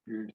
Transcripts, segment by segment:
Weird.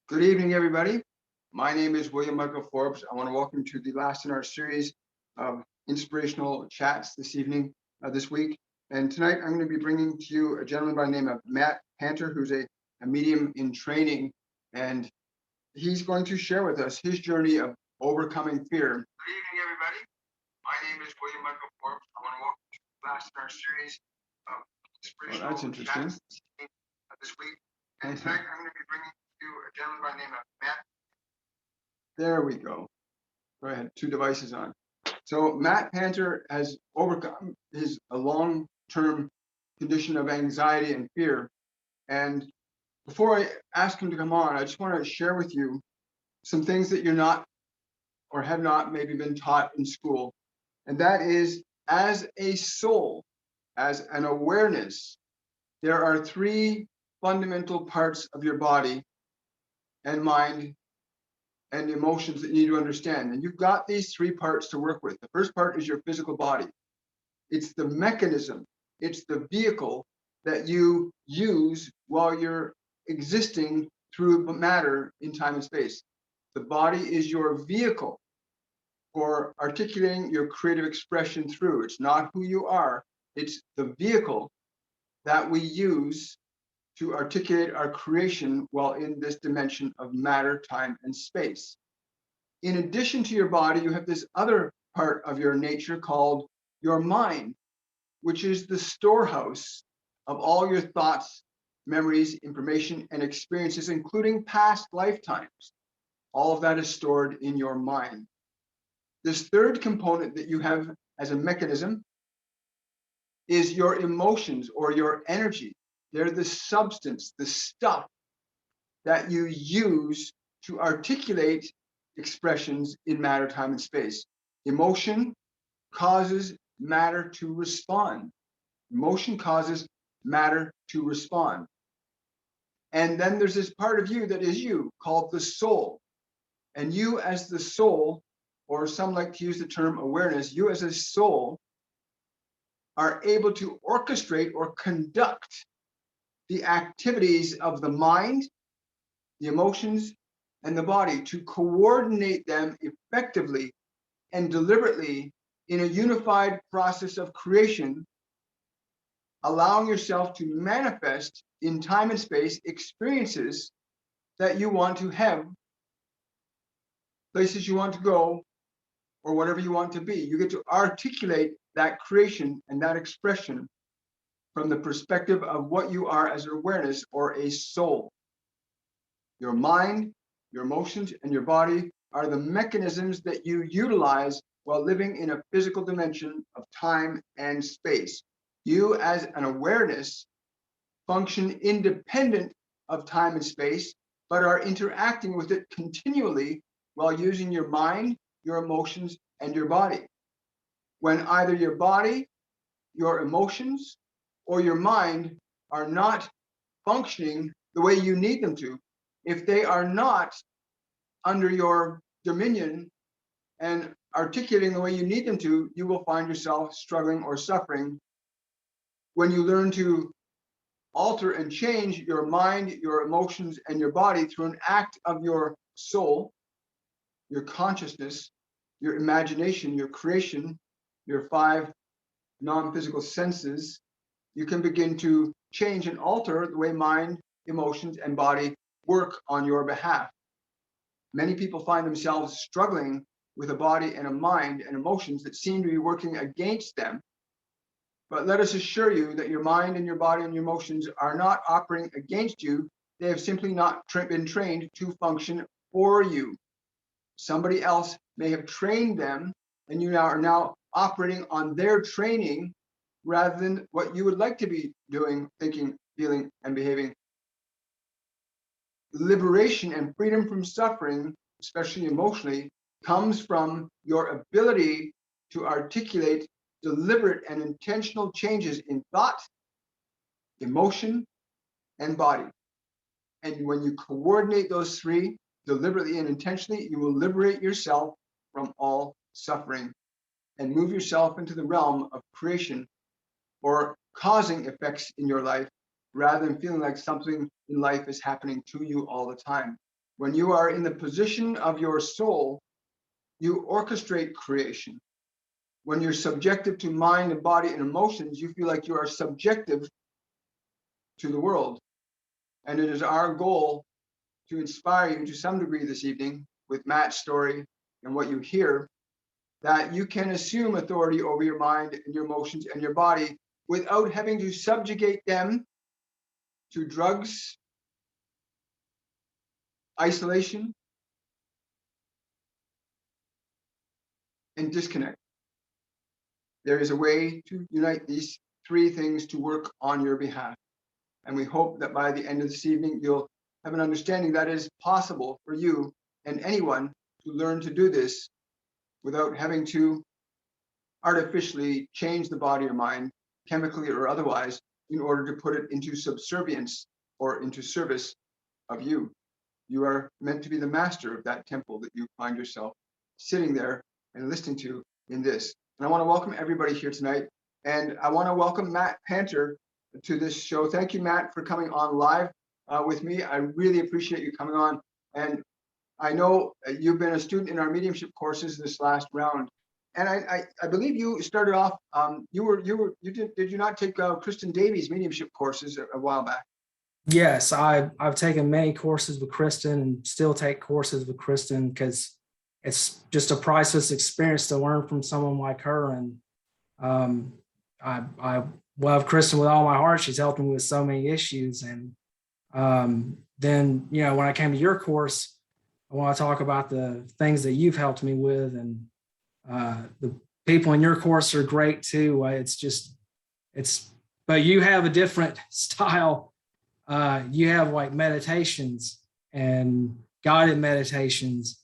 Good evening, everybody. My name is William Michael Forbes. I want to welcome you to the last in our series of inspirational chats this evening, this week. And tonight I'm going to be bringing to you a gentleman by the name of Matt Panter, who's a medium in training. And he's going to share with us his journey of overcoming fear. Good evening, everybody. My name is William Michael Forbes. I want to welcome you to the last in our series of inspirational chats this week. And tonight I'm going to be bringing to you a gentleman by the name of Matt. There we go. Go ahead, 2 devices on. So Matt Panter has overcome a long-term condition of anxiety and fear. And before I ask him to come on, I just want to share with you some things that you're not or have not maybe been taught in school. And that is, as a soul, as an awareness, there are 3 fundamental parts of your body and mind and emotions that you need to understand. And you've got these 3 parts to work with. The first part is your physical body. It's the mechanism, it's the vehicle that you use while you're existing through matter in time and space. The body is your vehicle for articulating your creative expression through. It's not who you are, it's the vehicle that we use to articulate our creation while in this dimension of matter, time, and space. In addition to your body, you have this other part of your nature called your mind, which is the storehouse of all your thoughts, memories, information, and experiences, including past lifetimes. All of that is stored in your mind. This third component that you have as a mechanism is your emotions or your energy. They're the substance, the stuff that you use to articulate expressions in matter, time, and space. Emotion causes matter to respond. Emotion causes matter to respond. And then there's this part of you that is you, called the soul. And you as the soul, or some like to use the term awareness, you as a soul are able to orchestrate or conduct the activities of the mind, the emotions, and the body, to coordinate them effectively and deliberately in a unified process of creation, allowing yourself to manifest in time and space experiences that you want to have, places you want to go, or whatever you want to be. You get to articulate that creation and that expression from the perspective of what you are as an awareness or a soul. Your mind, your emotions, and your body are the mechanisms that you utilize while living in a physical dimension of time and space. You as an awareness function independent of time and space, but are interacting with it continually while using your mind, your emotions, and your body. When either your body, your emotions, or your mind are not functioning the way you need them to, if they are not under your dominion and articulating the way you need them to, you will find yourself struggling or suffering. When you learn to alter and change your mind, your emotions, and your body through an act of your soul, your consciousness, your imagination, your creation, your 5 non-physical senses, you can begin to change and alter the way mind, emotions, and body work on your behalf. Many people find themselves struggling with a body and a mind and emotions that seem to be working against them. But let us assure you that your mind and your body and your emotions are not operating against you. They have simply not been trained to function for you. Somebody else may have trained them, and you are now operating on their training rather than what you would like to be doing, thinking, feeling, and behaving. Liberation and freedom from suffering, especially emotionally, comes from your ability to articulate deliberate and intentional changes in thought, emotion, and body. And when you coordinate those 3 deliberately and intentionally, you will liberate yourself from all suffering and move yourself into the realm of creation or causing effects in your life rather than feeling like something in life is happening to you all the time. When you are in the position of your soul, you orchestrate creation. When you're subjective to mind and body and emotions, you feel like you are subjective to the world. And it is our goal to inspire you to some degree this evening with Matt's story and what you hear, that you can assume authority over your mind and your emotions and your body without having to subjugate them to drugs, isolation, and disconnect. There is a way to unite these 3 things to work on your behalf. And we hope that by the end of this evening, you'll have an understanding that it is possible for you and anyone to learn to do this without having to artificially change the body or mind, chemically or otherwise, in order to put it into subservience or into service of you. You are meant to be the master of that temple that you find yourself sitting there and listening to in this. And I want to welcome everybody here tonight. And I want to welcome Matt Panter to this show. Thank you, Matt, for coming on live with me. I really appreciate you coming on. And I know you've been a student in our mediumship courses this last round. And I believe you started off, did you not take Kristin Davies mediumship courses a while back? Yes, I've taken many courses with Kristin and still take courses with Kristin because it's just a priceless experience to learn from someone like her. And I love Kristin with all my heart. She's helped me with so many issues. And then, when I came to your course, I want to talk about the things that you've helped me with. And the people in your course are great too. But you have a different style. You have like meditations and guided meditations.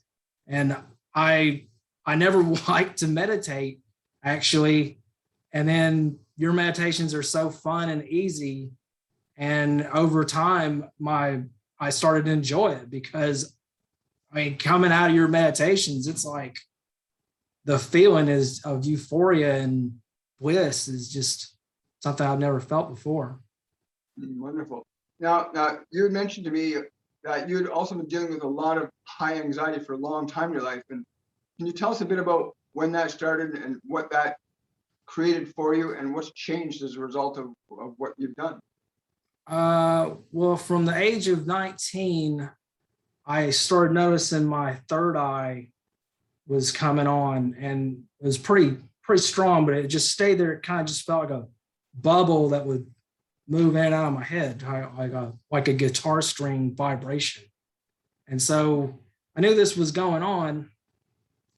And I never liked to meditate actually. And then your meditations are so fun and easy. And over time, I started to enjoy it because coming out of your meditations, it's like the feeling is of euphoria and bliss is just something I've never felt before. Wonderful. Now you had mentioned to me that you'd also been dealing with a lot of high anxiety for a long time in your life. And can you tell us a bit about when that started and what that created for you and what's changed as a result of what you've done? Well, from the age of 19, I started noticing my third eye was coming on, and it was pretty strong, but it just stayed there. It kind of just felt like a bubble that would move in and out of my head, like a guitar string vibration. And so I knew this was going on,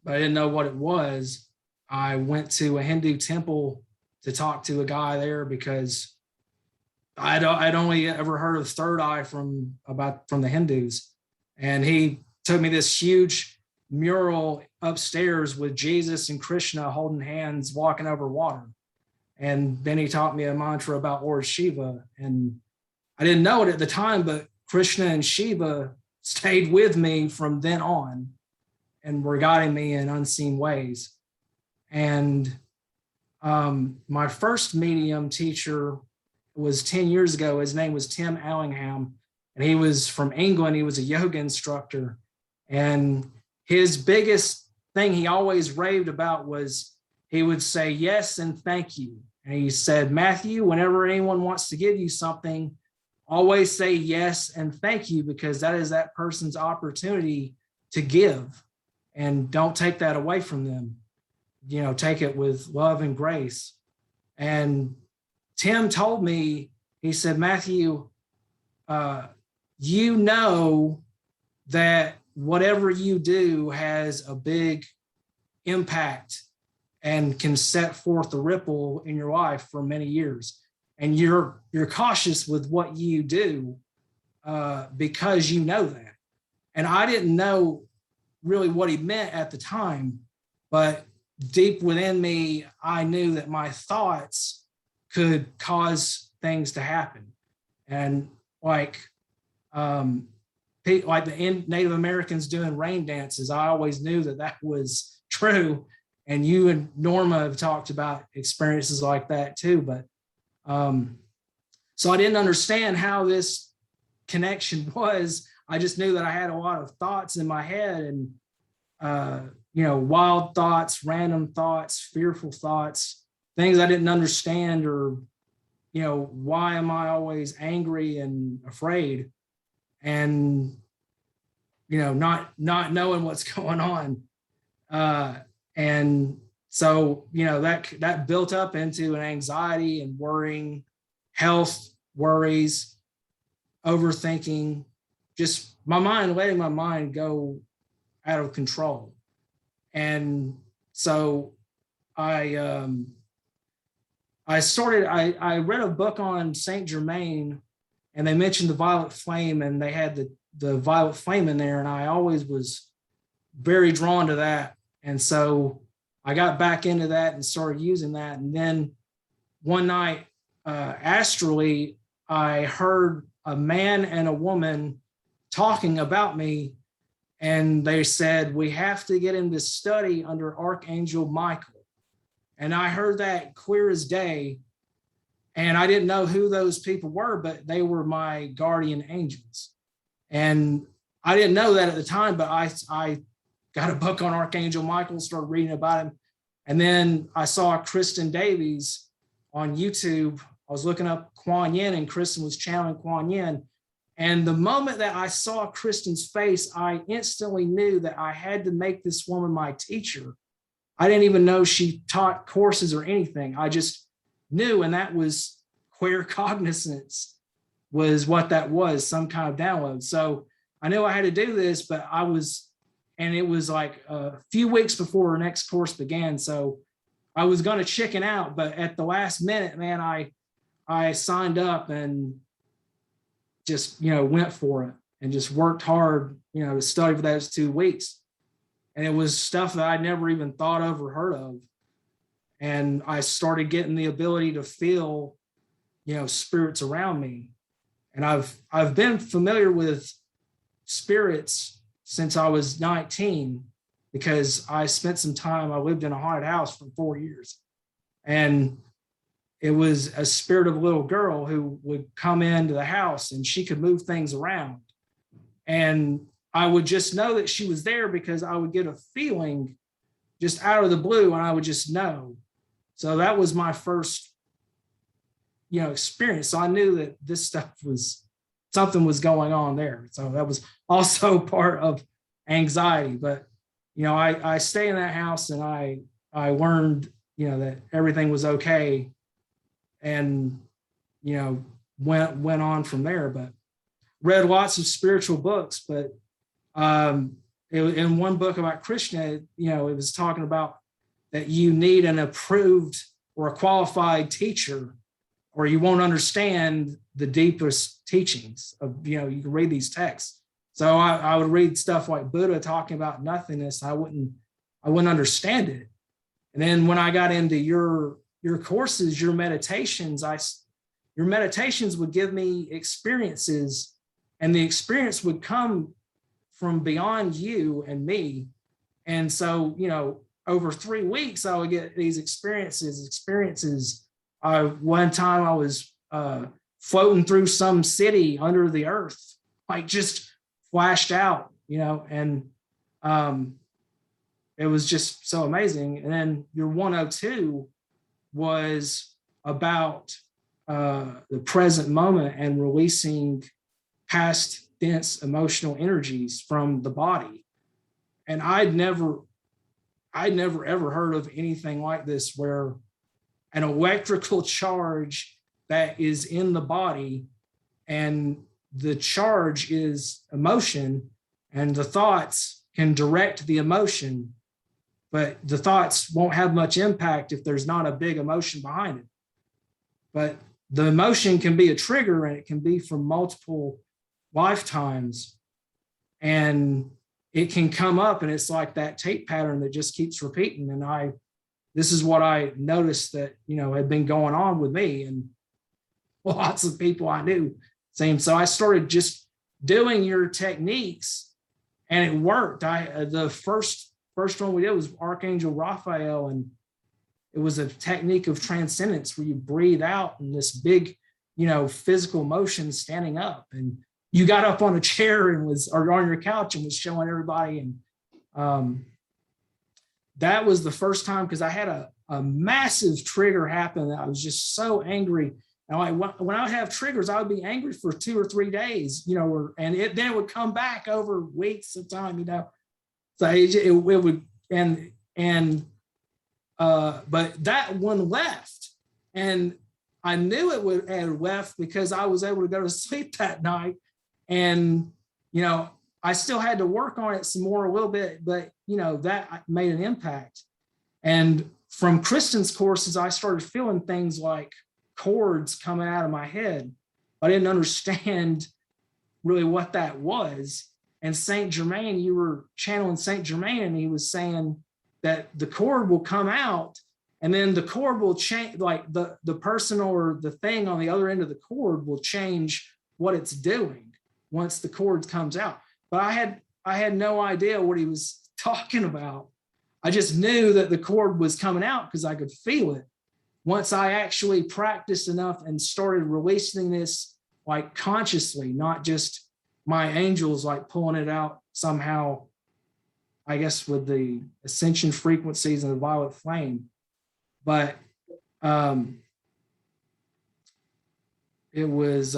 but I didn't know what it was. I went to a Hindu temple to talk to a guy there because I'd only ever heard of third eye from the Hindus. And he took me this huge mural upstairs with Jesus and Krishna holding hands, walking over water. And then he taught me a mantra about Lord Shiva. And I didn't know it at the time, but Krishna and Shiva stayed with me from then on. and were guiding me in unseen ways. And my first medium teacher was 10 years ago. His name was Tim Allingham, and he was from England. He was a yoga instructor. And his biggest thing he always raved about was he would say yes and thank you. And he said, Matthew, whenever anyone wants to give you something, always say yes and thank you, because that is that person's opportunity to give, and don't take that away from them. You know, take it with love and grace. And Tim told me, he said, Matthew, you know that whatever you do has a big impact and can set forth a ripple in your life for many years. And you're cautious with what you do because you know that. And I didn't know really what he meant at the time, but deep within me, I knew that my thoughts could cause things to happen. And like the Native Americans doing rain dances, I always knew that that was true. And you and Norma have talked about experiences like that too. But so I didn't understand how this connection was. I just knew that I had a lot of thoughts in my head, and you know, wild thoughts, random thoughts, fearful thoughts, things I didn't understand, or, you know, why am I always angry and afraid, and, you know, not knowing what's going on. And so, you know, that built up into an anxiety and worrying, health worries, overthinking, just letting my mind go out of control. And so I read a book on Saint Germain, and they mentioned the violet flame, and they had the violet flame in there, and I always was very drawn to that. And so I got back into that and started using that. And then one night, astrally, I heard a man and a woman talking about me, and they said, we have to get him to study under Archangel Michael. And I heard that clear as day. And I didn't know who those people were, but they were my guardian angels. And I didn't know that at the time, but I got a book on Archangel Michael, started reading about him. And then I saw Kristin Davies on YouTube. I was looking up Kuan Yin, and Kristin was channeling Kuan Yin. And the moment that I saw Kristin's face, I instantly knew that I had to make this woman my teacher. I didn't even know she taught courses or anything. I just knew, and that was queer cognizance was what that was, some kind of download. So I knew I had to do this, but and it was like a few weeks before our next course began. So I was going to chicken out, but at the last minute, man, I signed up and just, you know, went for it and just worked hard, you know, to study for those 2 weeks. And it was stuff that I'd never even thought of or heard of. And I started getting the ability to feel, you know, spirits around me. And I've been familiar with spirits since I was 19, because I spent some time, I lived in a haunted house for 4 years. And it was a spirit of a little girl who would come into the house, and she could move things around. And I would just know that she was there because I would get a feeling just out of the blue, and I would just know. So that was my first, you know, experience. So I knew that this stuff was, something was going on there. So that was also part of anxiety. But, you know, I stay in that house, and I learned, you know, that everything was okay, and, you know, went on from there. But read lots of spiritual books. But in one book about Krishna, you know, it was talking about that you need an approved or a qualified teacher, or you won't understand the deepest teachings of, you know, you can read these texts. So I would read stuff like Buddha talking about nothingness. I wouldn't understand it. And then when I got into your courses, your meditations would give me experiences, and the experience would come from beyond you and me. And so, over 3 weeks, I would get these experiences. One time I was floating through some city under the earth, like just flashed out, and it was just so amazing. And then your 102 was about the present moment and releasing past dense emotional energies from the body. And I'd never ever heard of anything like this, where an electrical charge that is in the body, and the charge is emotion, and the thoughts can direct the emotion, but the thoughts won't have much impact if there's not a big emotion behind it. But the emotion can be a trigger, and it can be from multiple lifetimes, and it can come up, and it's like that tape pattern that just keeps repeating. And this is what I noticed that, had been going on with me and lots of people I knew. Same. So I started just doing your techniques, and it worked. The first one we did was Archangel Raphael, and it was a technique of transcendence where you breathe out in this big, physical motion, standing up, and you got up on a chair or on your couch and was showing everybody. And that was the first time, because I had a massive trigger happen. I was just so angry. And when I would have triggers, I would be angry for 2 or 3 days, and then it would come back over weeks of time, So it would, but that one left, and I knew it would have left because I was able to go to sleep that night. And, I still had to work on it some more a little bit, but, that made an impact. And from Kristin's courses, I started feeling things like chords coming out of my head. I didn't understand really what that was. And Saint Germain, you were channeling Saint Germain, and he was saying that the cord will come out, and then the cord will change, like the person or the thing on the other end of the cord will change what it's doing once the cord comes out. But I had no idea what he was talking about. I just knew that the cord was coming out because I could feel it. Once I actually practiced enough and started releasing this like consciously, not just my angels like pulling it out somehow, I guess with the ascension frequencies and the violet flame. But it was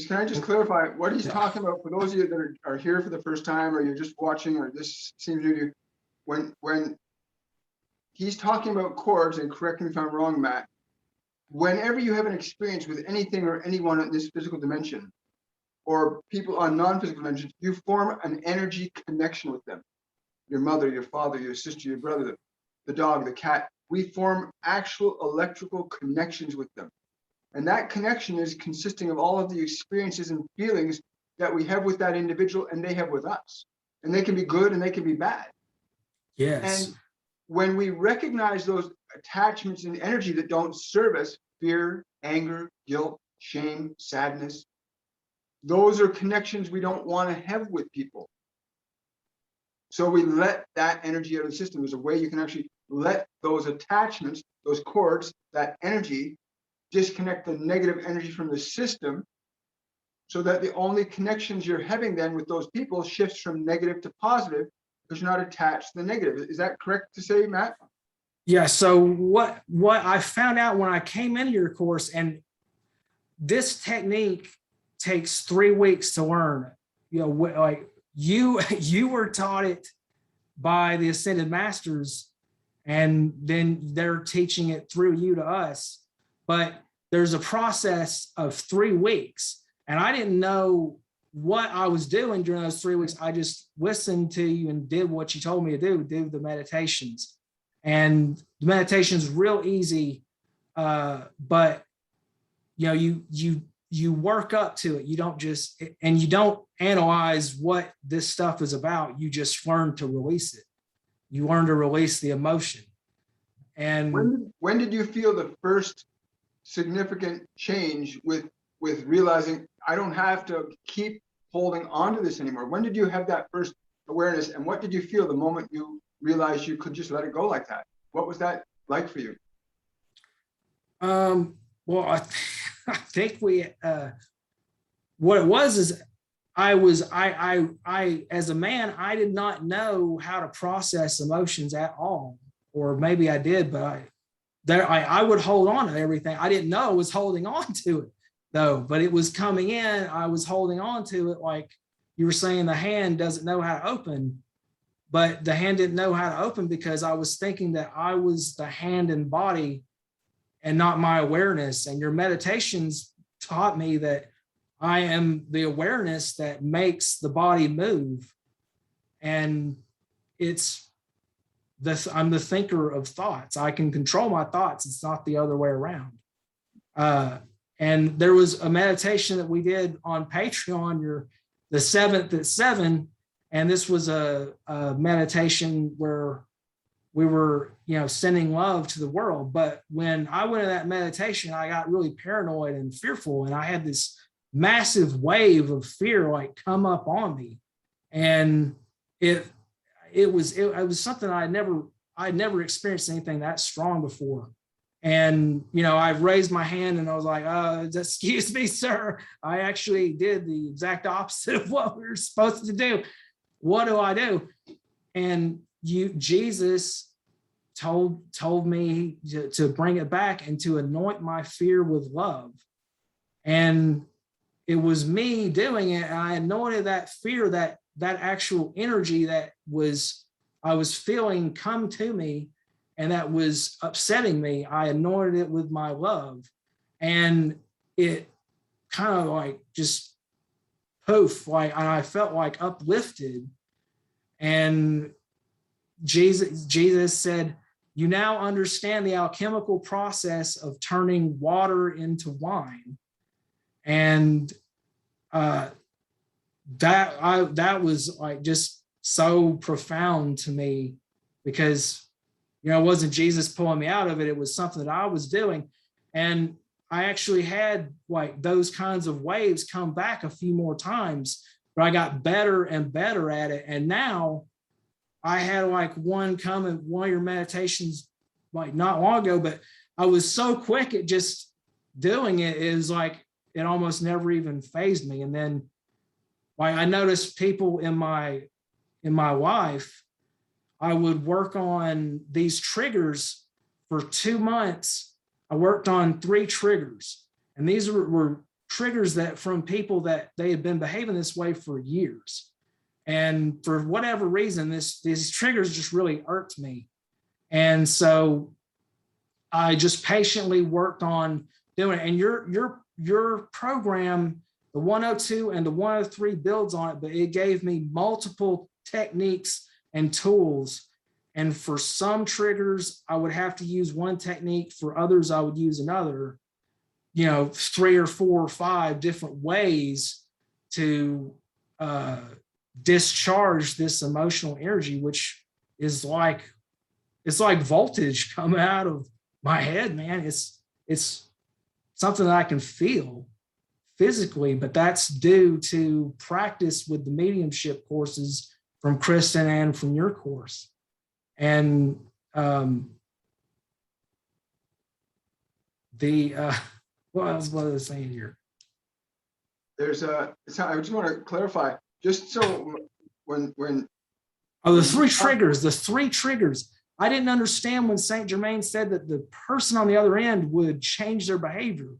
can I just clarify what he's talking about for those of you that are here for the first time, or you're just watching, or this seems new to you? When he's talking about chords, and correct me if I'm wrong, Matt, whenever you have an experience with anything or anyone in this physical dimension, or people on non-physical dimensions, you form an energy connection with them. Your mother, your father, your sister, your brother, the dog, the cat. We form actual electrical connections with them. And that connection is consisting of all of the experiences and feelings that we have with that individual and they have with us. And they can be good and they can be bad. Yes. And when we recognize those attachments and energy that don't serve us, fear, anger, guilt, shame, sadness, those are connections we don't want to have with people. So we let that energy out of the system. There's a way you can actually let those attachments, those cords, that energy, disconnect the negative energy from the system, so that the only connections you're having then with those people shifts from negative to positive, because you're not attached to the negative. Is that correct to say, Matt? Yeah. So what I found out when I came into your course, and this technique takes 3 weeks to learn. Like you were taught it by the Ascended Masters, and then they're teaching it through you to us. But there's a process of 3 weeks, and I didn't know what I was doing during those 3 weeks. I just listened to you and did what you told me to do the meditations. And the meditation is real easy, but you work up to it. You don't just, and you don't analyze what this stuff is about. You just learn to release it. You learn to release the emotion. And when did you feel the first significant change with realizing I don't have to keep holding on to this anymore? When did you have that first awareness. And what did you feel the moment you realized you could just let it go like that? What was that like for you? Well, I think what it was is I as a man, I did not know how to process emotions at all, or maybe I did, but I would hold on to everything. I didn't know I was holding on to it though, but it was coming in. I was holding on to it. Like you were saying, the hand doesn't know how to open, but the hand didn't know how to open because I was thinking that I was the hand and body and not my awareness. And your meditations taught me that I am the awareness that makes the body move. And I'm the thinker of thoughts. I can control my thoughts. It's not the other way around. And there was a meditation that we did on Patreon, the 7th at 7. And this was a meditation where we were, sending love to the world. But when I went in that meditation, I got really paranoid and fearful. And I had this massive wave of fear like come up on me. And it was something I'd never experienced anything that strong before. And, I raised my hand and I was like, excuse me, sir. I actually did the exact opposite of what we were supposed to do. What do I do? And Jesus told me to bring it back and to anoint my fear with love. And it was me doing it. And I anointed that fear, that actual energy that I was feeling come to me and that was upsetting me. I anointed it with my love, and it kind of like just poof, like, and I felt like uplifted. And Jesus said, "You now understand the alchemical process of turning water into wine." And that was like just so profound to me, because it wasn't Jesus pulling me out of it. It was something that I was doing. And I actually had like those kinds of waves come back a few more times, but I got better and better at it. And now I had like one come in one of your meditations like not long ago, but I was so quick at just doing it. It was like it almost never even fazed me. And then like I noticed people in my life, I would work on these triggers for 2 months. I worked on 3 triggers, and these were triggers that from people that they had been behaving this way for years. And for whatever reason, these triggers just really irked me. And so I just patiently worked on doing it. And your program, the 102 and the 103 builds on it, but it gave me multiple techniques and tools. And for some triggers, I would have to use one technique. For others, I would use another, 3 or 4 or 5 different ways to discharge this emotional energy, which is like, it's like voltage coming out of my head, man. It's something that I can feel physically, but that's due to practice with the mediumship courses from Kristin and from your course. And what else was I saying here? I just want to clarify, just so when the 3 triggers. I didn't understand when Saint Germain said that the person on the other end would change their behavior.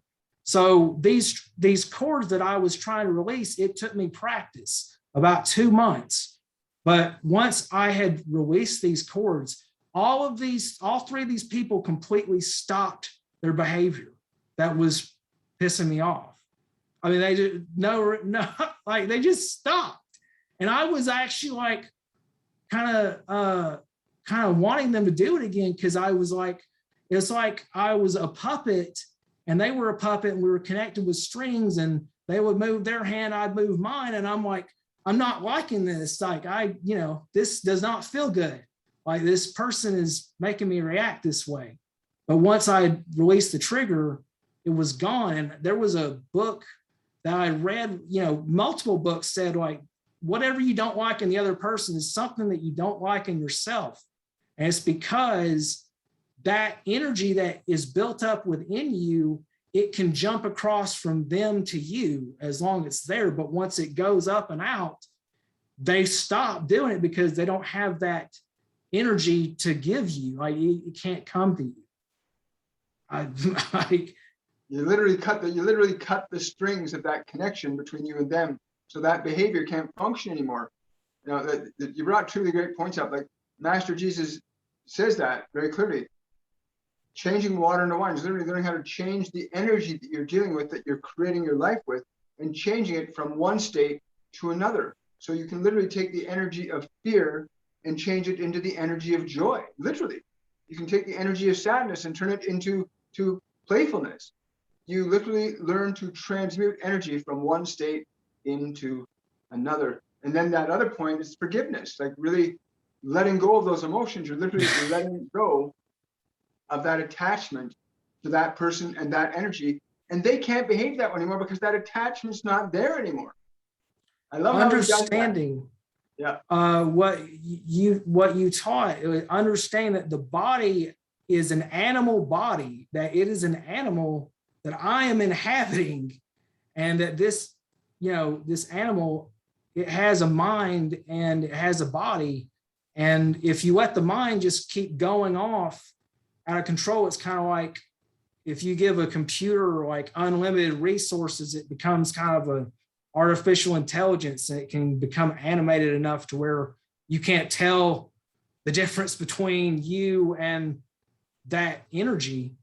So these cords that I was trying to release, it took me practice, about 2 months. But once I had released these cords, all 3 of these people completely stopped their behavior that was pissing me off. I mean, they just like they just stopped. And I was actually like kind of wanting them to do it again, because I was like, it's like I was a puppet and they were a puppet, and we were connected with strings, and they would move their hand, I'd move mine. And I'm like, I'm not liking this. Like this does not feel good. Like this person is making me react this way. But once I released the trigger, it was gone. And there was a book that I read, multiple books said like, whatever you don't like in the other person is something that you don't like in yourself. And it's because that energy that is built up within you, it can jump across from them to you as long as it's there. But once it goes up and out, they stop doing it because they don't have that energy to give you. Like it can't come to you. You literally cut the strings of that connection between you and them, so that behavior can't function anymore. You know, you brought truly great points up. Like Master Jesus says that very clearly. Changing water into wine is literally learning how to change the energy that you're dealing with, that you're creating your life with, and changing it from one state to another. So you can literally take the energy of fear and change it into the energy of joy. Literally, you can take the energy of sadness and turn it into playfulness. You literally learn to transmute energy from one state into another. And then that other point is forgiveness, like really letting go of those emotions. You're literally letting go of that attachment to that person and that energy. And they can't behave that way anymore because that attachment's not there anymore. I love understanding what you taught. Understand that the body is an animal body, that it is an animal that I am inhabiting, and that this, this animal, it has a mind and it has a body. And if you let the mind just keep going off out of control, it's kind of like if you give a computer like unlimited resources, it becomes kind of a artificial intelligence, and it can become animated enough to where you can't tell the difference between you and that energy.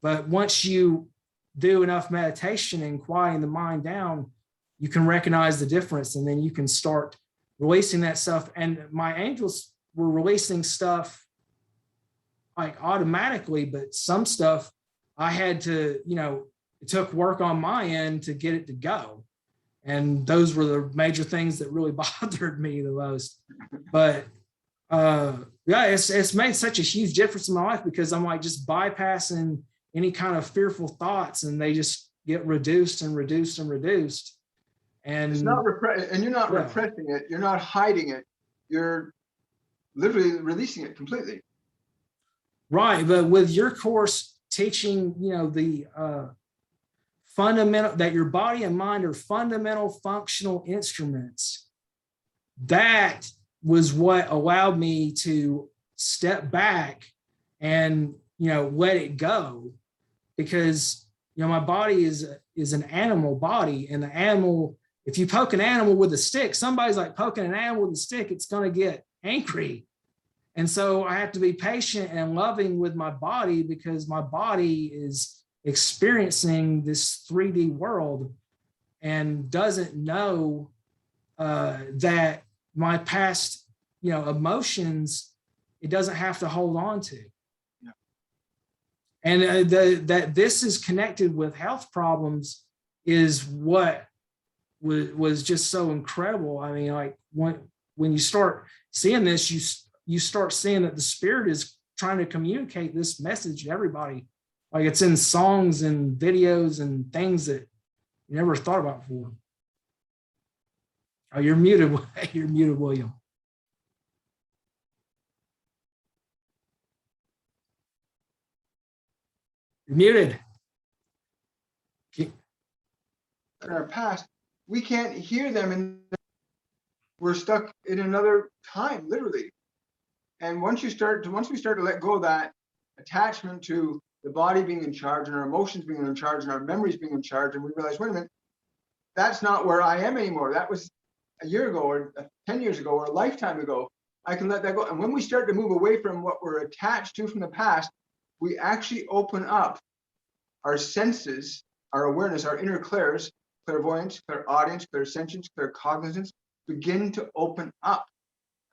But once you do enough meditation and quieting the mind down, you can recognize the difference, and then you can start releasing that stuff. And my angels were releasing stuff like automatically, but some stuff I had to, it took work on my end to get it to go. And those were the major things that really bothered me the most. But it's made such a huge difference in my life, because I'm like just bypassing any kind of fearful thoughts, and they just get reduced and reduced and reduced. And it's not and you're not repressing it, you're not hiding it, you're literally releasing it completely. Right, but with your course teaching, the fundamental, that your body and mind are fundamental functional instruments, that was what allowed me to step back and let it go. Because my body is an animal body, and the animal, if you poke an animal with a stick, somebody's like poking an animal with a stick, it's going to get angry. And so I have to be patient and loving with my body, because my body is experiencing this 3D world and doesn't know that my past, emotions, it doesn't have to hold on to. Yeah. And that this is connected with health problems is what was just so incredible. I mean, like when you start seeing this, you start seeing that the spirit is trying to communicate this message to everybody. Like it's in songs and videos and things that you never thought about before. Oh, you're muted. You're muted, William. You're muted. In our past, we can't hear them, and we're stuck in another time, literally. And once we start to let go of that attachment to the body being in charge, and our emotions being in charge, and our memories being in charge, and we realize, wait a minute, that's not where I am anymore. That was a year ago, or 10 years ago, or a lifetime ago. I can let that go. And when we start to move away from what we're attached to from the past, we actually open up our senses, our awareness, our inner clairs, clairvoyance, clairaudience, clairsentience, claircognizance, begin to open up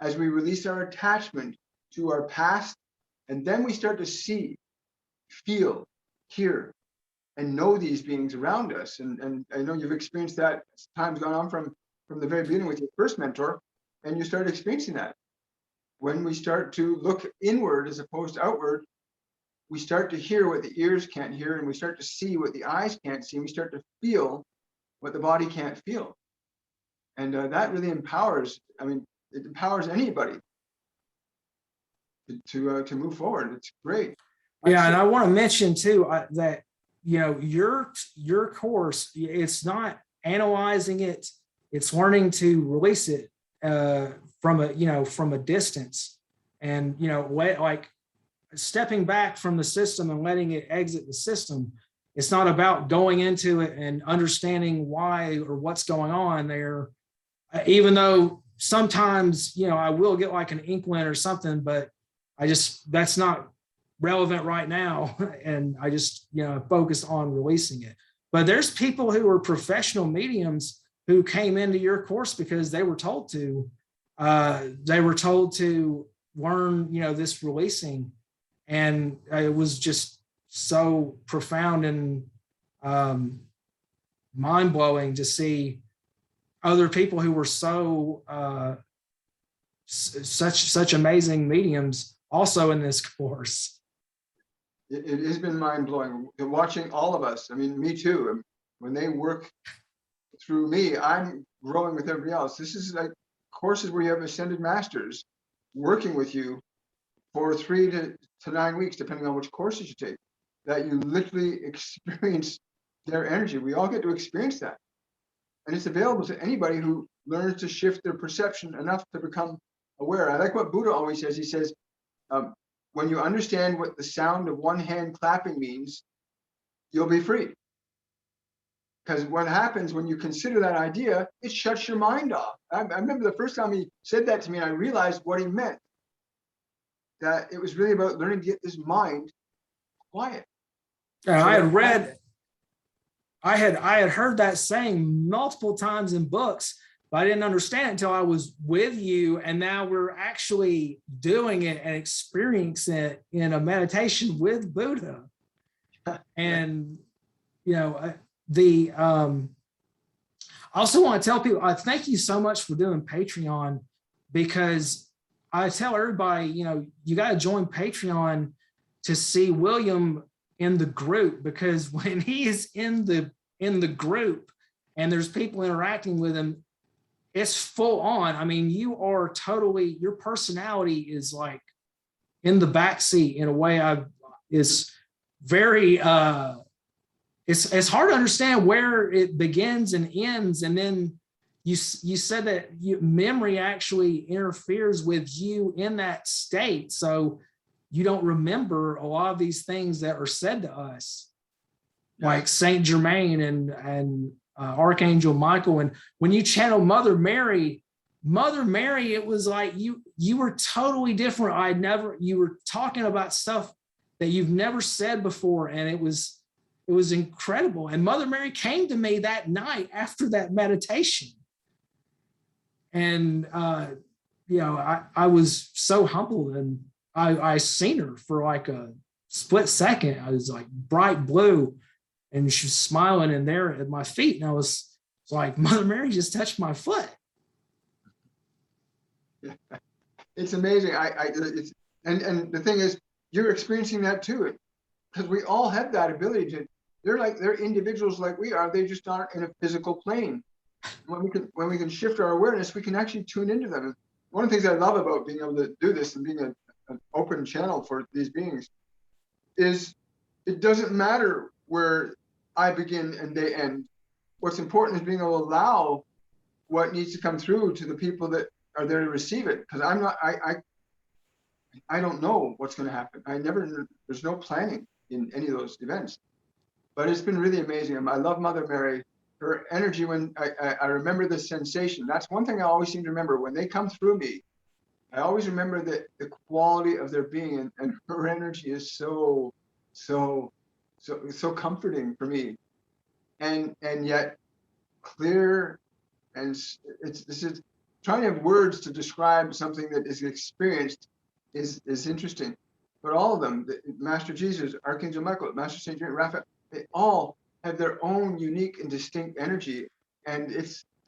as we release our attachment to our past. And then we start to see, feel, hear, and know these beings around us. And I know you've experienced that as time's gone on from the very beginning with your first mentor, and you start experiencing that. When we start to look inward as opposed to outward, we start to hear what the ears can't hear, and we start to see what the eyes can't see, and we start to feel what the body can't feel. And that really empowers, I mean, it empowers anybody to move forward. It's great. Yeah, and I want to mention too that your course, it's not analyzing it; it's learning to release it from a distance, and like stepping back from the system and letting it exit the system. It's not about going into it and understanding why or what's going on there, even though sometimes I will get like an inkling or something, but that's not relevant right now, and I just focus on releasing it. But there's people who are professional mediums who came into your course because they were told to learn this releasing, and it was just so profound and mind-blowing to see other people who were such amazing mediums also in this course. It has been mind-blowing watching all of us. I mean, me too. When they work through me, I'm growing with everybody else. This is like courses where you have ascended masters working with you for 3 to 9 weeks, depending on which courses you take, that you literally experience their energy. We all get to experience that. And it's available to anybody who learns to shift their perception enough to become aware. I like what Buddha always says. He says, when you understand what the sound of one hand clapping means, you'll be free. Because what happens when you consider that idea, it shuts your mind off. I remember the first time he said that to me, and I realized what he meant. That it was really about learning to get this mind quiet. And I had heard that saying multiple times in books, but I didn't understand it until I was with you, and now we're actually doing it and experiencing it in a meditation with Buddha. And I also want to tell people, I thank you so much for doing Patreon, because I tell everybody, you got to join Patreon to see William in the group, because when he is in the group and there's people interacting with him, it's full on. I mean, your personality is like in the backseat in a way it's very, it's hard to understand where it begins and ends. And then you said that memory actually interferes with you in that state. So you don't remember a lot of these things that are said to us, like Saint Germain and Archangel Michael. And when you channel Mother Mary, it was like you were totally different. You were talking about stuff that you've never said before, and it was incredible. And Mother Mary came to me that night after that meditation, and I was so humbled, and I seen her for like a split second. I was like bright blue, and she was smiling in there at my feet, and I was like, Mother Mary just touched my foot. It's amazing. And the thing is, you're experiencing that too, because we all have that ability to. They're individuals like we are. They just aren't in a physical plane. When we can shift our awareness, we can actually tune into them. One of the things I love about being able to do this and being an open channel for these beings is it doesn't matter where I begin and they end. What's important is being able to allow what needs to come through to the people that are there to receive it. Because I don't know what's going to happen. There's no planning in any of those events. But it's been really amazing. I love Mother Mary. Her energy, when I remember the sensation. That's one thing I always seem to remember. When they come through me, I always remember the quality of their being, and her energy is so comforting for me, and yet clear, and this is trying to have words to describe something that is experienced is interesting. But all of them, Master Jesus, Archangel Michael, Master Saint Raphael, they all have their own unique and distinct energy. And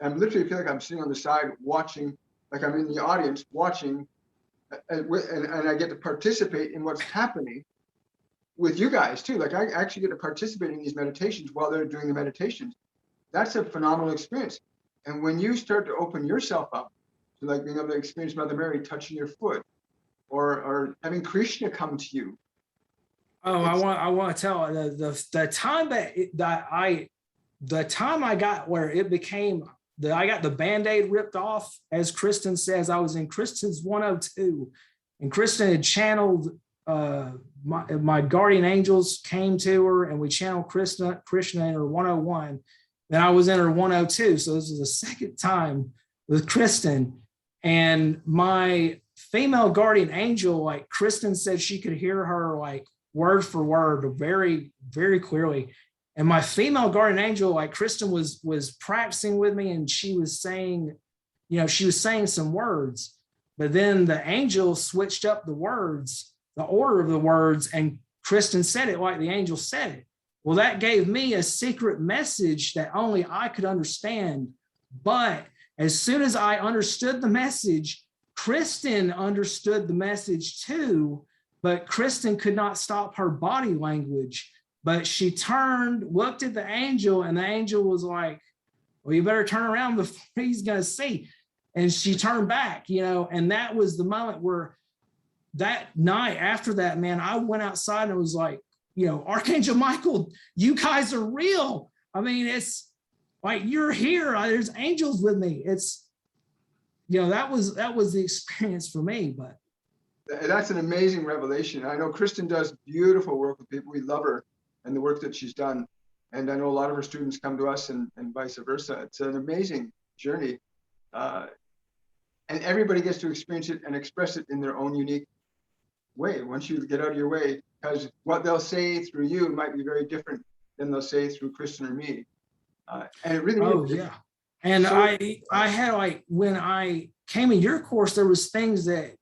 I'm literally feel like I'm sitting on the side watching, like I'm in the audience watching, and I get to participate in what's happening with you guys too. Like I actually get to participate in these meditations while they're doing the meditations. That's a phenomenal experience. And when you start to open yourself up to like being able to experience Mother Mary touching your foot, or having Krishna come to you. Oh, I want to tell the time the time I got where it became that I got the Band-Aid ripped off, as Kristin says. I was in Kristin's 102, and Kristin had channeled my guardian angels came to her, and we channeled Krishna in her 101. Then I was in her 102. So this was the second time with Kristin. And my female guardian angel, like Kristin said, she could hear her like word for word, very, very clearly. And my female guardian angel, like Kristin was practicing with me, and she was saying, she was saying some words, but then the angel switched up the words, the order of the words, and Kristin said it like the angel said it. Well, that gave me a secret message that only I could understand. But as soon as I understood the message, Kristin understood the message too, but Kristin could not stop her body language. But she turned, looked at the angel, and the angel was like, well, you better turn around before he's going to see. And she turned back, and that was the moment where that night after that, man, I went outside and was like, Archangel Michael, you guys are real. I mean, it's like, you're here. There's angels with me. It's, that was the experience for me. But that's an amazing revelation. I know Kristin does beautiful work with people. We love her and the work that she's done. And I know a lot of her students come to us and vice versa. It's an amazing journey. And everybody gets to experience it and express it in their own unique way once you get out of your way, because what they'll say through you might be very different than they'll say through Kristin or me. And it really yeah. And so, I had, like, when I came in your course, there was things that,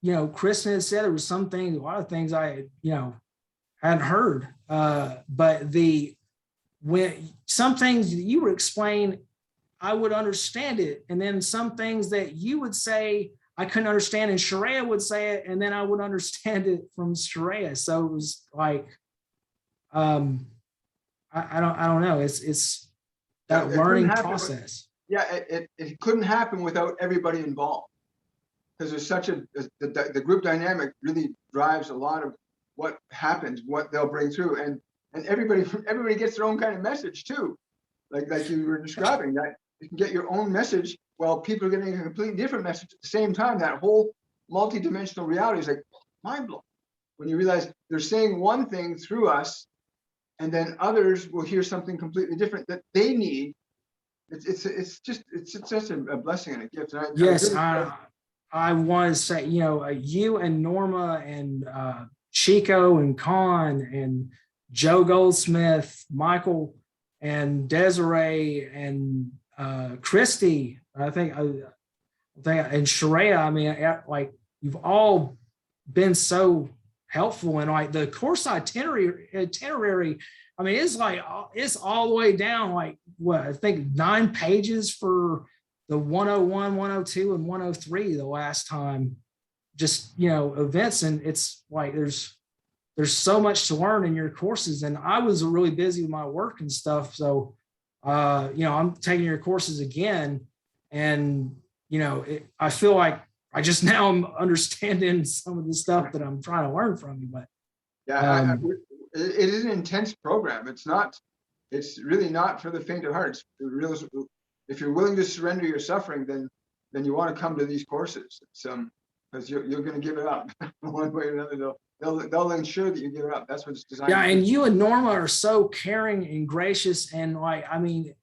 Kristin had said. There was some things, a lot of things I had, hadn't heard. But when some things that you would explain, I would understand it. And then some things that you would say, I couldn't understand, and Sharayah would say it, and then I would understand it from Sharayah. So it was like, I don't know. It's that learning process. It couldn't happen without everybody involved, because there's such the group dynamic really drives a lot of what happens, what they'll bring through, and everybody gets their own kind of message too, like you were describing, that you can get your own message while people are getting a completely different message at the same time. That whole multi-dimensional reality is like mind-blowing when you realize they're saying one thing through us, and then others will hear something completely different that they need. It's such a blessing and a gift. And I want to say, you and Norma and Chico and Con and Joe Goldsmith, Michael and Desiree and Christy, I think, and Sharayah. I mean, like, you've all been so helpful, and like the course itinerary. I mean, it's like, it's all the way down, like, what, I think 9 pages for the 101, 102, and 103 the last time, just, events. And it's like, there's so much to learn in your courses. And I was really busy with my work and stuff. So, I'm taking your courses again, and, I feel like I just now I'm understanding some of the stuff that I'm trying to learn from you. But it is an intense program. It's really not for the faint of heart. If you're willing to surrender your suffering, then you want to come to these courses. It's because you're going to give it up one way or another. They'll ensure that you give it up. That's what it's designed. Yeah, and you and Norma are so caring and gracious, and like, I mean,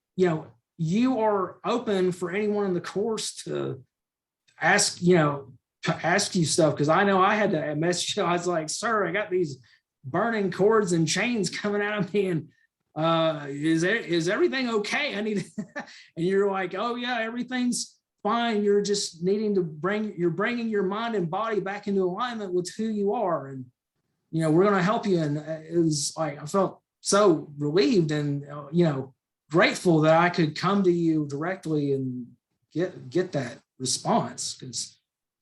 you are open for anyone in the course to ask you stuff. Because I know I had to message you. I was like, sir, I got these burning cords and chains coming out of me, and is everything okay? I need and you're like, oh yeah, everything's fine. You're just needing to bringing your mind and body back into alignment with who you are, and we're going to help you. And it was like, I felt so relieved and grateful that I could come to you directly and get that response, because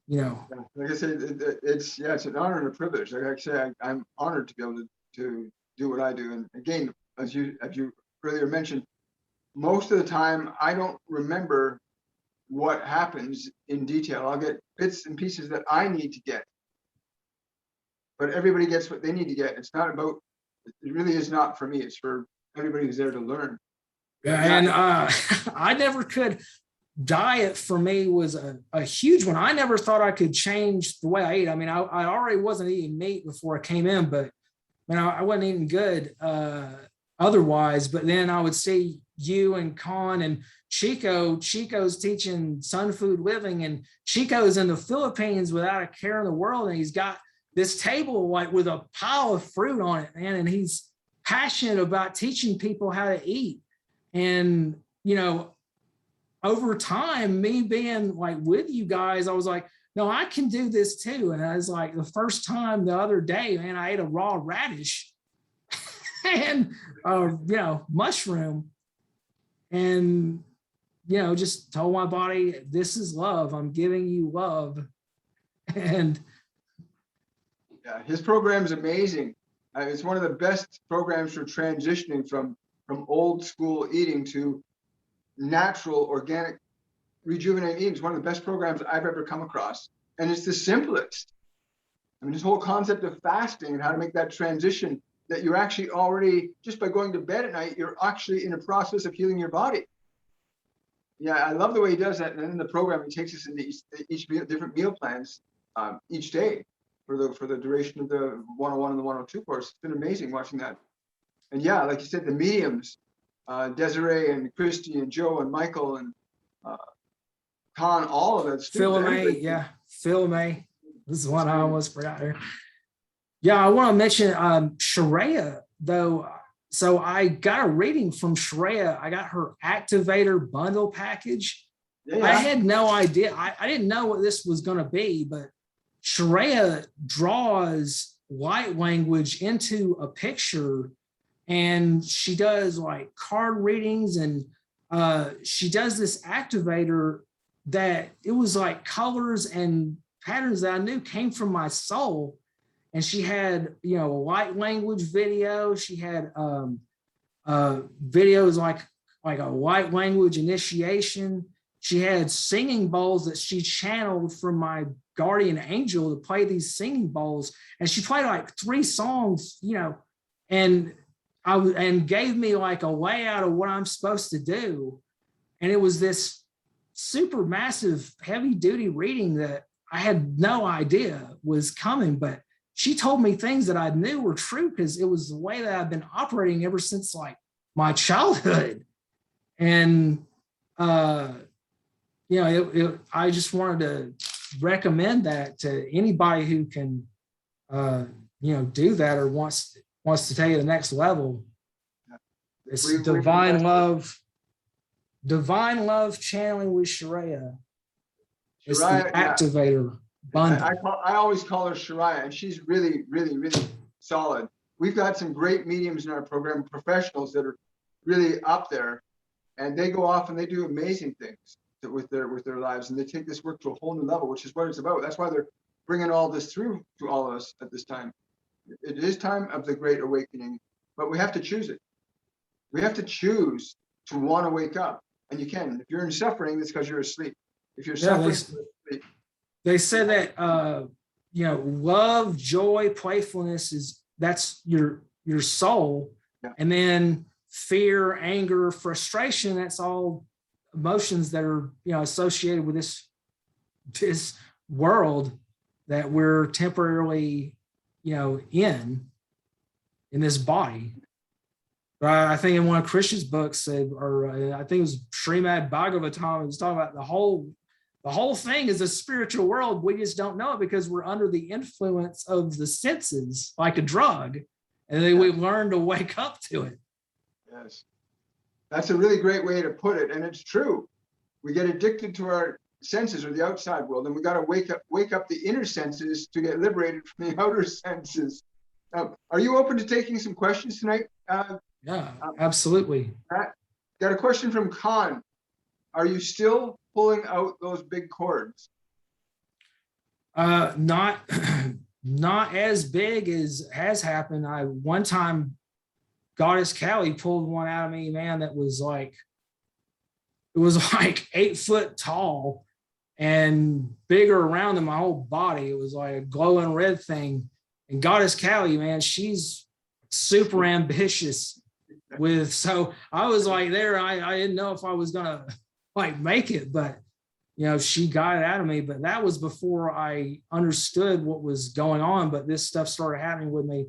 like I said, it's an honor and a privilege. Like I say, I'm honored to be able to do what I do. And again, as you earlier mentioned, most of the time, I don't remember what happens in detail. I'll get bits and pieces that I need to get, but everybody gets what they need to get. It's not about, it really is not for me. It's for everybody who's there to learn. And I never could. Diet for me was a huge one. I never thought I could change the way I eat. I mean, I already wasn't eating meat before I came in, but I wasn't eating good otherwise. But then I would see you and Con and Chico. Chico's teaching Sun Food Living, and Chico's in the Philippines without a care in the world, and he's got this table like with a pile of fruit on it, man, and he's passionate about teaching people how to eat. And over time, me being like with you guys, I was like, no, I can do this too. And I was like, the first time the other day, man, I ate a raw radish and mushroom, and just told my body, this is love. I'm giving you love. And yeah, his program is amazing. It's one of the best programs for transitioning from old school eating to natural, organic, rejuvenating eating. It's one of the best programs I've ever come across. And it's the simplest. I mean, this whole concept of fasting and how to make that transition, that you're actually already, just by going to bed at night, you're actually in a process of healing your body. Yeah, I love the way he does that. And in the program, he takes us into each different meal plans each day for the duration of the 101 and the 102 course. It's been amazing watching that. And yeah, like you said, the mediums, Desiree and Christy and Joe and Michael and Con, all of it. Phil May. This is one I almost forgot here. Yeah, I want to mention Sharayah, though. So I got a reading from Sharayah. I got her activator bundle package. Yeah. I had no idea. I didn't know what this was going to be, but Sharayah draws light language into a picture, and she does like card readings, and she does this activator that it was like colors and patterns that I knew came from my soul. And she had, a light language video. She had videos like a light language initiation. She had singing bowls that she channeled from my guardian angel to play these singing bowls. And she played like 3 songs, and gave me like a layout of what I'm supposed to do. And it was this super massive, heavy duty reading that I had no idea was coming, but she told me things that I knew were true because it was the way that I've been operating ever since like my childhood. And, I just wanted to recommend that to anybody who can, do that or wants to take it to the next level. It's divine love channeling with Sharayah. It's the activator. I always call her Sharayah, and she's really, really, really solid. We've got some great mediums in our program, professionals that are really up there, and they go off and they do amazing things with their lives, and they take this work to a whole new level, which is what it's about. That's why they're bringing all this through to all of us at this time. It is time of the great awakening, but we have to choose it. We have to choose to want to wake up, and you can. If you're in suffering, it's because you're asleep. If you're suffering, you're asleep. They said that love, joy, playfulness that's your soul, yeah. And then fear, anger, frustration, that's all emotions that are associated with this world that we're temporarily in this body. I think in one of Christian's books said, or I think it was Srimad Bhagavatam, it was talking about the whole thing is a spiritual world. We just don't know it because we're under the influence of the senses, like a drug, and then we learn to wake up to it. Yes, that's a really great way to put it, and it's true. We get addicted to our senses or the outside world, and we got to wake up the inner senses to get liberated from the outer senses. Are you open to taking some questions tonight? Yeah, absolutely. Got a question from Khan. Are you still pulling out those big cords? Not as big as has happened. One time Goddess Callie pulled one out of me, man, that was like it was like 8 foot tall and bigger around than my whole body. It was like a glowing red thing. And Goddess Callie, man, she's super ambitious so I was like there, I didn't know if I was gonna like make it, but she got it out of me. But that was before I understood what was going on. But this stuff started happening with me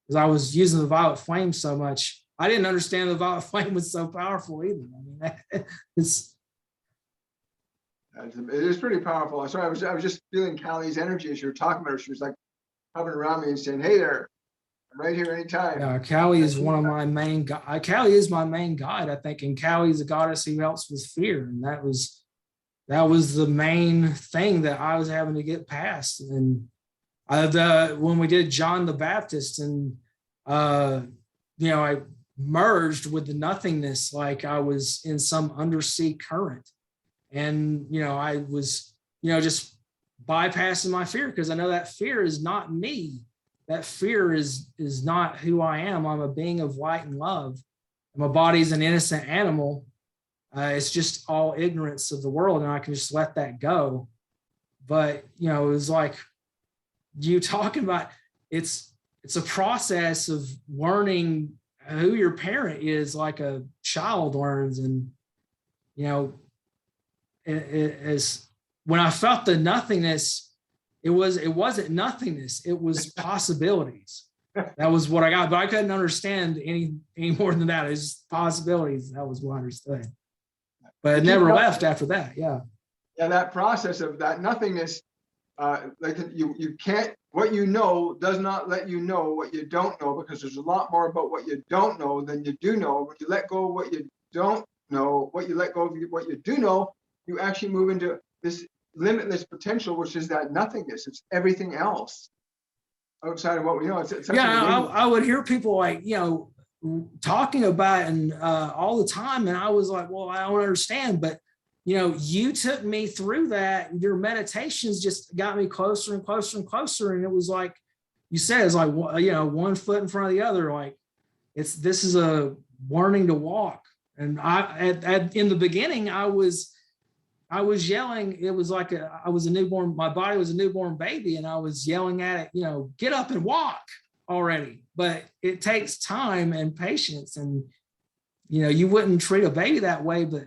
because I was using the violet flame so much. I didn't understand the violet flame was so powerful either. I mean, it is pretty powerful. Sorry, I was just feeling Callie's energy as you were talking about her. She was like hovering around me and saying, "Hey there, I'm right here anytime." Yeah, Callie is one of my main guides. Callie is my main guide, I think. And Callie is a goddess who helps with fear. And that was the main thing that I was having to get past. And when we did John the Baptist, and I merged with the nothingness, like I was in some undersea current. And I was just bypassing my fear, because I know that fear is not me. That fear is not who I am. I'm a being of light and love. My body's an innocent animal. It's just all ignorance of the world, and I can just let that go. But it was like you talking about, it's a process of learning who your parent is, like a child learns. And it is when I felt the nothingness. It wasn't nothingness. It was possibilities. That was what I got, but I couldn't understand any more than that. It was just possibilities. That was what I understood. But it never left after that. Yeah. Yeah, that process of that nothingness, like you can't. What you know does not let you know what you don't know, because there's a lot more about what you don't know than you do know. When you let go of what you don't know, what you let go of what you do know, you actually move into this limitless potential, which is that nothingness. It's everything else outside of what we know. It's I would hear people like talking about it and all the time, and I was like, well, I don't understand. But you took me through that. Your meditations just got me closer and closer and closer, and it was like you said, it's like 1 foot in front of the other. Like this is a learning to walk. And in the beginning, I was yelling. It was like I was a newborn. My body was a newborn baby, and I was yelling at it, get up and walk already. But it takes time and patience. And, you wouldn't treat a baby that way, but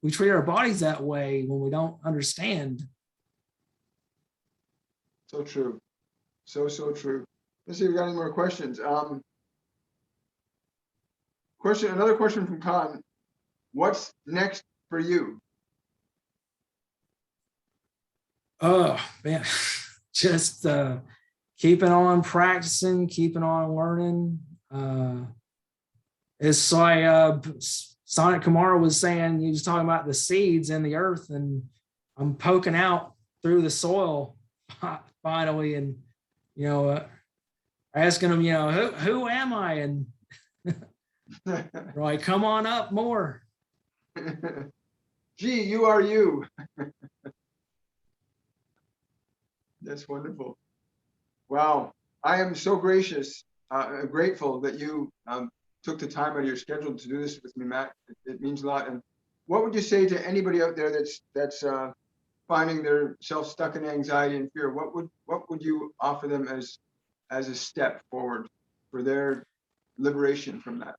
we treat our bodies that way when we don't understand. So true. So true. Let's see if we got any more questions. Another question from Khan. What's next for you? Oh man, just keeping on practicing, keeping on learning. It's like Sonic Kamara was saying, he was talking about the seeds in the earth, and I'm poking out through the soil finally, and asking them, who am I? And like, come on up more. Gee, you are you. That's wonderful. Wow. I am so grateful that you took the time out of your schedule to do this with me, Matt. It means a lot. And what would you say to anybody out there that's finding themselves stuck in anxiety and fear? What would you offer them as a step forward for their liberation from that?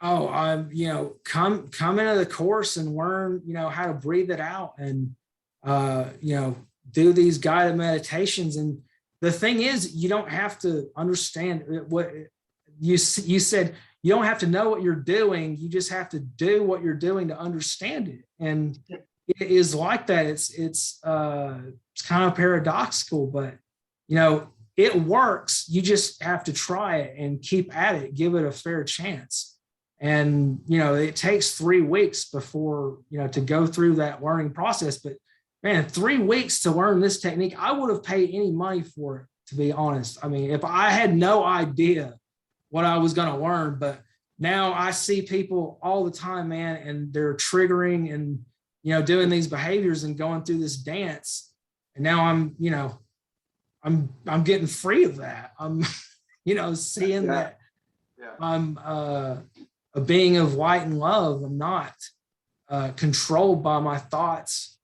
Oh, come into the course and learn, how to breathe it out, and do these guided meditations. And the thing is, you don't have to understand what you said. You don't have to know what you're doing. You just have to do what you're doing to understand it. And it is like that. It's kind of paradoxical, but it works. You just have to try it and keep at it. Give it a fair chance. And it takes 3 weeks before to go through that learning process. But man, 3 weeks to learn this technique, I would have paid any money for it, to be honest. I mean, if I had no idea what I was going to learn, but now I see people all the time, man, and they're triggering and, doing these behaviors and going through this dance. And now I'm getting free of that. I'm, seeing that I'm a being of light and love. I'm not controlled by my thoughts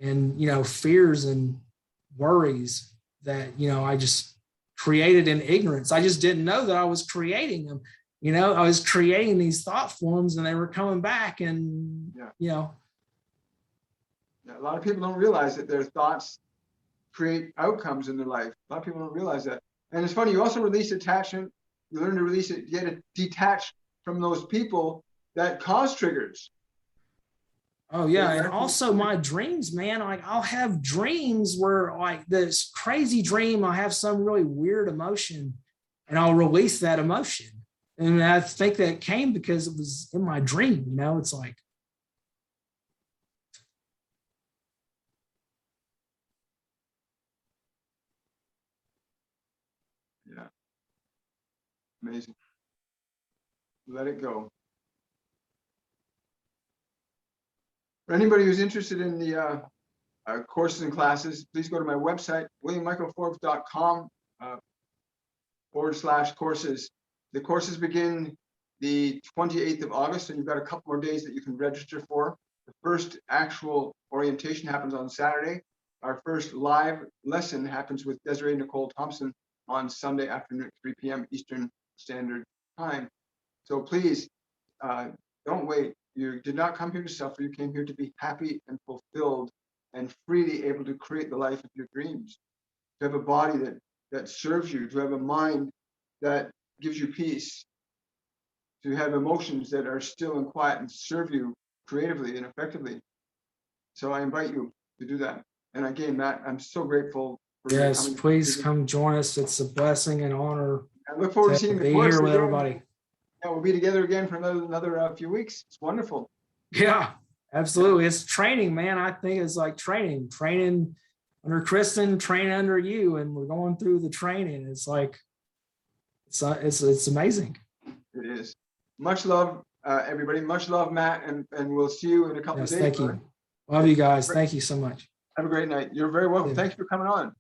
and, fears and worries that, I just created in ignorance. I just didn't know that I was creating them. I was creating these thought forms and they were coming back and, Yeah, a lot of people don't realize that their thoughts create outcomes in their life. A lot of people don't realize that. And it's funny, you also release attachment. You learn to release it, get it detached from those people that cause triggers. Oh yeah, and also my dreams, man. Like I'll have dreams where like this crazy dream, I have some really weird emotion and I'll release that emotion. And I think that came because it was in my dream, it's like. Yeah. Amazing. Let it go. For anybody who's interested in the courses and classes, please go to my website, williammichaelforbes.com /courses. The courses begin the 28th of August, and you've got a couple more days that you can register for. The first actual orientation happens on Saturday. Our first live lesson happens with Desiree Nicole Thompson on Sunday afternoon at 3 p.m. Eastern Standard Time. So please don't wait. You did not come here to suffer. You came here to be happy and fulfilled and freely able to create the life of your dreams. To have a body that serves you, to have a mind that gives you peace, to have emotions that are still and quiet and serve you creatively and effectively. So I invite you to do that. And again, Matt, I'm so grateful for you Yes, coming. please come join us. It's a blessing and honor. I look forward to seeing the be course here with again. everybody. Yeah, we'll be together again for another few weeks. It's wonderful. Yeah, absolutely. It's training, man. I think it's like training under Kristin, training under you, and we're going through the training. It's like it's amazing. It is. Much love, everybody. Much love, Matt, and we'll see you in a couple of days. Thank you. Love you guys. Thank you so much. Have a great night. You're very welcome. Yeah. Thanks for coming on.